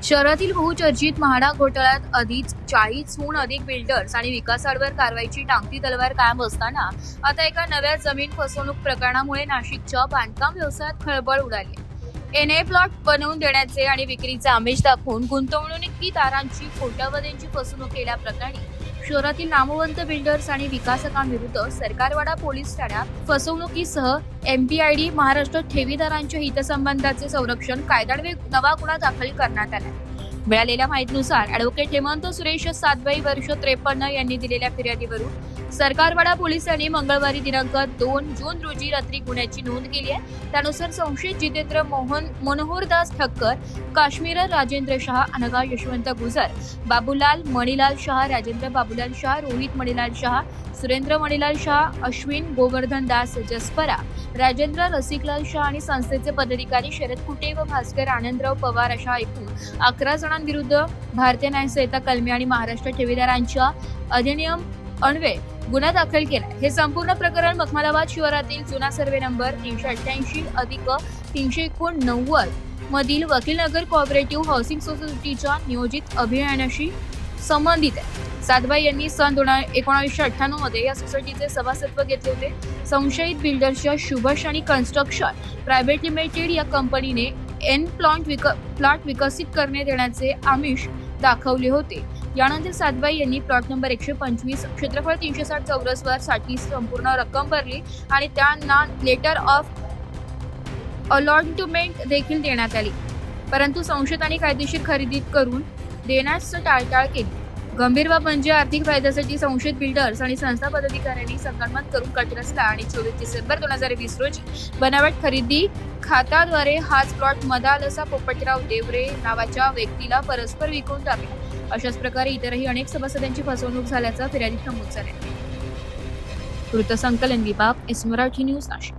शहरातील बहुचर्चित म्हाडा घोटाळ्यात आधीच 40हून अधिक बिल्डर्स आणि विकासांवर कारवाईची टांगती तलवार कायम असताना आता एका नव्या जमीन फसवणूक प्रकरणामुळे नाशिकच्या बांधकाम व्यवसायात खळबळ उडाली. एनए प्लॉट बनवून देण्याचे आणि विक्रीचे आमिष दाखवून गुंतवणूकदारांची कोट्यवधींची फसवणूक केल्याप्रकरणी शहरातील नामवंत बिल्डर्स आणि विकासकांविरुद्ध सरकारवाडा पोलीस ठाण्यात फसवणुकीसह एमपीआयडी महाराष्ट्र ठेवीदारांच्या हितसंबंधाचे संरक्षण कायद्यान्वये नवा गुन्हा दाखल करण्यात आला. मिळालेल्या माहितीनुसार ॲडव्होकेट हेमंत सुरेश सातबाई वर्ष 53 यांनी दिलेल्या फिर्यादीवरून सरकारवाडा पोलिसांनी मंगळवारी दिनांक 2 जून रोजी रात्री गुन्ह्याची नोंद केली आहे. त्यानुसार संशयित जितेंद्र मनोहरदास ठक्कर, काश्मीर राजेंद्र शहा, अनघा यशवंत गुजर, बाबूलाल मणिलाल शहा, राजेंद्र बाबूलाल शहा, रोहित मणिलाल शहा, सुरेंद्र मणिलाल शहा, अश्विन गोवर्धन दास जसपरा, राजेंद्र रसिकलाल शहा आणि संस्थेचे पदाधिकारी शरद कुटे व भास्कर आनंदराव पवार अशा एकूण 11 जणांविरुद्ध भारतीय न्याय संहिता कलमे आणि महाराष्ट्र ठेवीदारांच्या अधिनियम अन्वये गुन्हा दाखल केला. हे संपूर्ण प्रकरण मखमलाबाद शहरातील जुना सर्वे नंबर 388-389 मधील वकीलनगर कोऑपरेटिव्ह हाऊसिंग सोसायटीच्या नियोजित अभियानाशी संबंधित आहे. सातबाई यांनी सन 1998 मध्ये या सोसायटीचे सभासदत्व घेतले होते. संशयित बिल्डर्सच्या शुभशानी कन्स्ट्रक्शन प्रायव्हेट लिमिटेड या कंपनीने एन प्लॉट विकसित करण्यात येण्याचे आमिष दाखवले होते. यानंतर सातबाई यांनी प्लॉट नंबर 125 क्षेत्रफळ 360 चौरस वर साठी संपूर्ण रक्कम भरली आणि त्यांना लेटर ऑफ अलॉटमेंट देखील देण्यात आली. परंतु संशयितांनी कायदेशीर खरेदी करून देण्यास टाळाटाळ केली. गंभीर बाब म्हणजे आर्थिक फायद्यासाठी संशयित बिल्डर्स आणि संस्था पदाधिकाऱ्यांनी संगनमत करून कट रचला आणि 24 डिसेंबर 2020 रोजी बनावट खरेदी खात्याद्वारे हाच प्लॉट मदालसा पोपटराव देवरे नावाच्या व्यक्तीला परस्पर विकून टाकला. अशाच प्रकारे इतरही अनेक सभासदांची फसवणूक झाल्याचं फिर्यादीत नमूद झाले. वृत्तसंकलन विभाग, एस मराठी न्यूज, नाशिक.